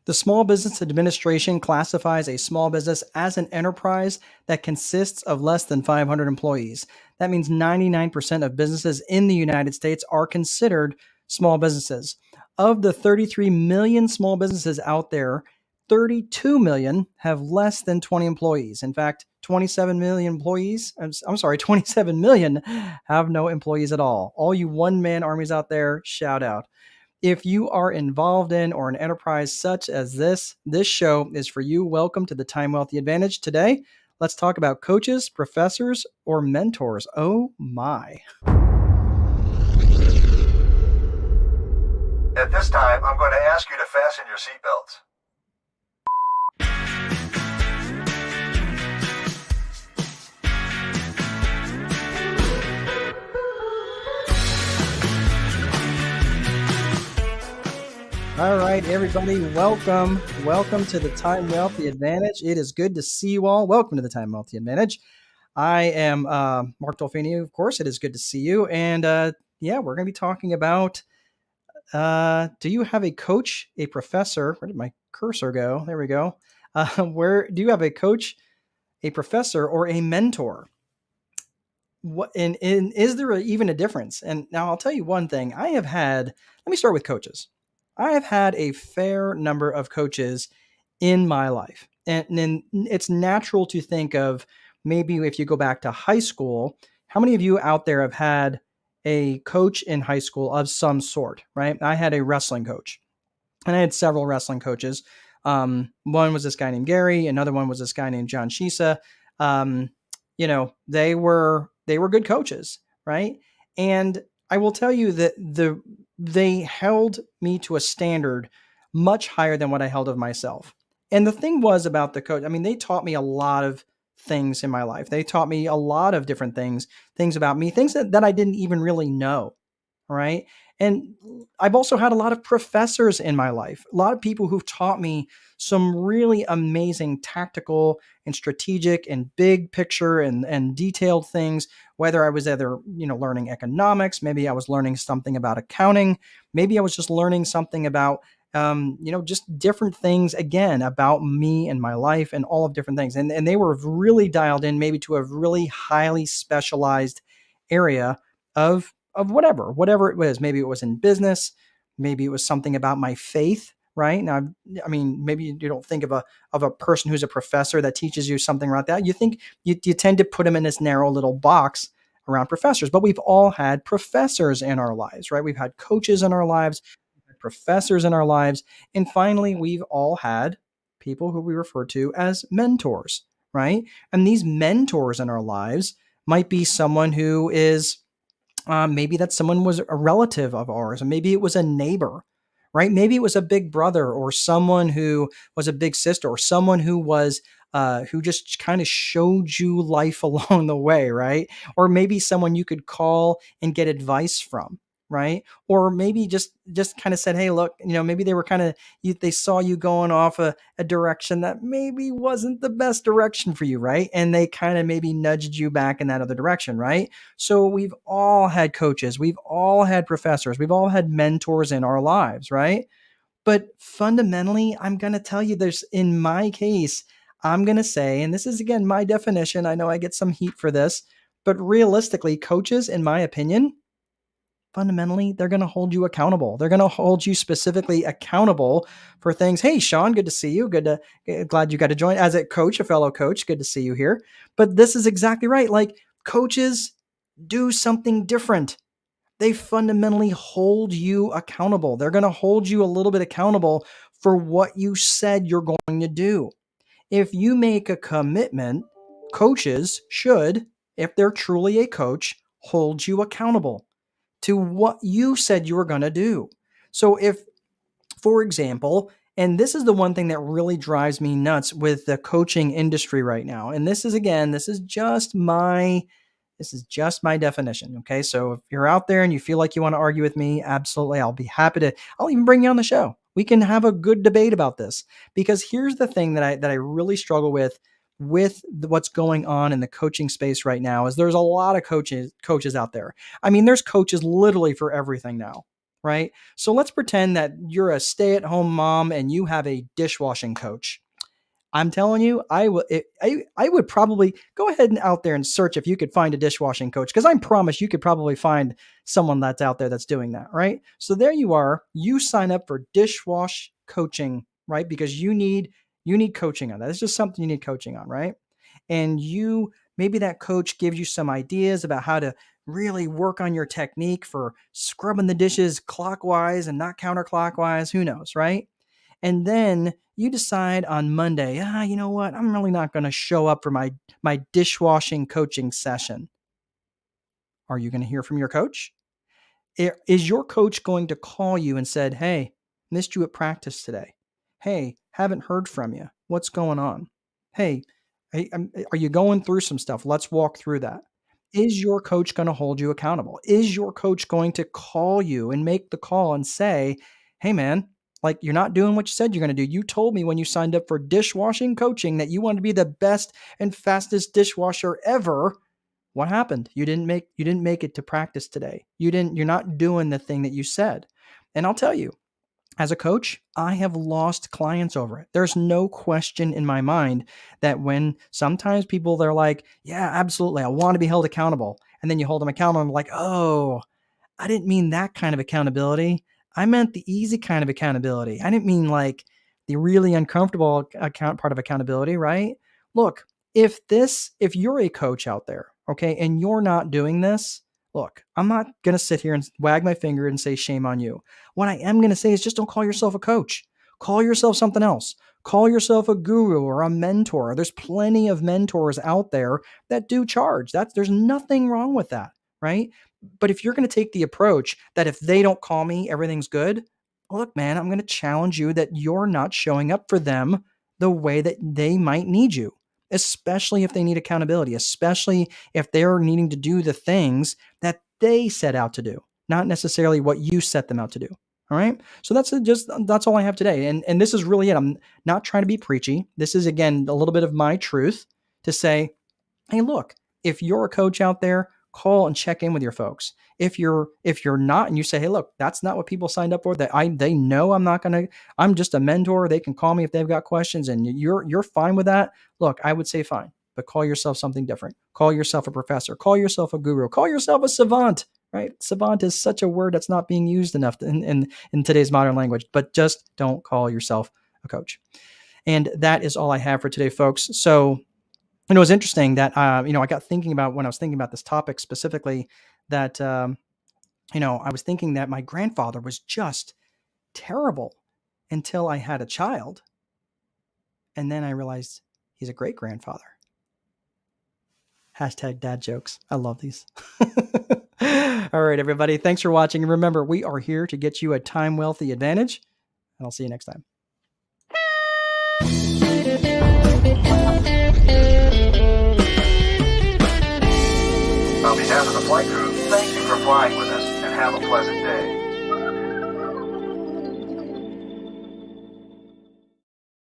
The Small Business Administration classifies a small business as an enterprise that consists of less than 500 employees. That means 99% of businesses in the United States are considered small businesses. Of the 33 million small businesses out there, 32 million have less than 20 employees. In fact, 27 million employees, I'm sorry, 27 million have no employees at all. All you one man armies out there, shout out. If you are involved in or an enterprise such as this show is for you. Welcome to the Time Wealthy Advantage. Today, let's talk about coaches, professors, or mentors. Oh my. At this time, I'm going to ask you to fasten your seatbelts. All right, everybody, welcome. Welcome to the Time Wealthy Advantage. It is good to see you all. Welcome to the Time Wealthy Advantage. I am Mark Dolfini, of course. It is good to see you. And we're going to be talking about do you have a coach, a professor? Where did my cursor go? There we go. Where do you have a coach, a professor, or a mentor? What and is there even a difference? And now I'll tell you one thing. Let me start with coaches. I have had a fair number of coaches in my life. And it's natural to think of maybe if you go back to high school, how many of you out there have had a coach in high school of some sort, right? I had a wrestling coach and I had several wrestling coaches. One was this guy named Gary. Another one was this guy named John Shisa. They were good coaches, right? And I will tell you that they held me to a standard much higher than what I held of myself. And the thing was about the coach, I mean, they taught me a lot of things in my life. They taught me a lot of different things about me, things that I didn't even really know. Right. And I've also had a lot of professors in my life, a lot of people who've taught me some really amazing tactical and strategic and big picture and detailed things, whether I was either, learning economics, maybe I was learning something about accounting, maybe I was just learning something about, just different things, again, about me and my life and all of different things. And they were really dialed in maybe to a really highly specialized area of whatever it was. Maybe it was in business, maybe it was something about my faith, right? Now, I mean, maybe you don't think of a person who's a professor that teaches you something like that. You think you tend to put them in this narrow little box around professors, but we've all had professors in our lives, right? We've had coaches in our lives, we've had professors in our lives, and finally, we've all had people who we refer to as mentors, right? And these mentors in our lives might be someone who is maybe that someone was a relative of ours, or maybe it was a neighbor, right? Maybe it was a big brother or someone who was a big sister or someone who was who just kind of showed you life along the way, right? Or maybe someone you could call and get advice from, right? Or maybe just kind of said, hey, look, maybe they were kind of they saw you going off a direction that maybe wasn't the best direction for you, right? And they kind of maybe nudged you back in that other direction, right? So we've all had coaches, we've all had professors, we've all had mentors in our lives, right? But fundamentally, I'm going to tell you in my case, I'm going to say, and this is again my definition, I know I get some heat for this, but realistically, coaches, in my opinion, fundamentally, they're going to hold you accountable. They're going to hold you specifically accountable for things. Hey, Sean, good to see you. Glad you got to join as a coach, a fellow coach. Good to see you here. But this is exactly right. Like, coaches do something different. They fundamentally hold you accountable. They're going to hold you a little bit accountable for what you said you're going to do. If you make a commitment, coaches should, if they're truly a coach, hold you accountable to what you said you were going to do. So if, for example, and this is the one thing that really drives me nuts with the coaching industry right now. And this is just my definition. Okay. So if you're out there and you feel like you want to argue with me, absolutely. I'll even bring you on the show. We can have a good debate about this, because here's the thing that I really struggle with what's going on in the coaching space right now is there's a lot of coaches out there. I mean, there's coaches literally for everything now, right? So let's pretend that you're a stay-at-home mom and you have a dishwashing coach. I'm telling you, I would probably go ahead and out there and search if you could find a dishwashing coach, because I promise you could probably find someone that's out there that's doing that, right? So there you are. You sign up for dishwash coaching, right? Because you need coaching on that. It's just something you need coaching on, right? And maybe that coach gives you some ideas about how to really work on your technique for scrubbing the dishes clockwise and not counterclockwise. Who knows, right? And then you decide on Monday, you know what? I'm really not going to show up for my dishwashing coaching session. Are you going to hear from your coach? Is your coach going to call you and said, "Hey, missed you at practice today. Hey, haven't heard from you. What's going on? Hey, are you going through some stuff? Let's walk through that." Is your coach going to hold you accountable? Is your coach going to call you and make the call and say, "Hey, man, like, you're not doing what you said you're going to do. You told me when you signed up for dishwashing coaching that you wanted to be the best and fastest dishwasher ever. What happened? You didn't make it to practice today. You're not doing the thing that you said." And I'll tell you, as a coach, I have lost clients over it. There's no question in my mind that when sometimes they're like, "Yeah, absolutely, I want to be held accountable." And then you hold them accountable and like, "Oh, I didn't mean that kind of accountability. I meant the easy kind of accountability. I didn't mean like the really uncomfortable part of accountability," right? Look, if you're a coach out there, okay, and you're not doing this, look, I'm not going to sit here and wag my finger and say shame on you. What I am going to say is just don't call yourself a coach. Call yourself something else. Call yourself a guru or a mentor. There's plenty of mentors out there that do charge. There's nothing wrong with that, right? But if you're going to take the approach that if they don't call me, everything's good, look, man, I'm going to challenge you that you're not showing up for them the way that they might need you, especially if they need accountability, especially if they're needing to do the things that they set out to do, not necessarily what you set them out to do. All right. So that's all I have today. And this is really it. I'm not trying to be preachy. This is, again, a little bit of my truth to say, hey, look, if you're a coach out there, call and check in with your folks. If you're not, and you say, "Hey, look, that's not what people signed up for. They know I'm just a mentor. They can call me if they've got questions," and you're fine with that. Look, I would say fine, but call yourself something different. Call yourself a professor. Call yourself a guru. Call yourself a savant. Right? Savant is such a word that's not being used enough in today's modern language. But just don't call yourself a coach. And that is all I have for today, folks. So, and it was interesting that, I got thinking about, when I was thinking about this topic specifically, that, I was thinking that my grandfather was just terrible until I had a child. And then I realized he's a great grandfather. Hashtag dad jokes. I love these. All right, everybody. Thanks for watching. And remember, we are here to get you a time wealthy advantage. And I'll see you next time. On behalf of the flight crew, thank you for flying with us and have a pleasant day.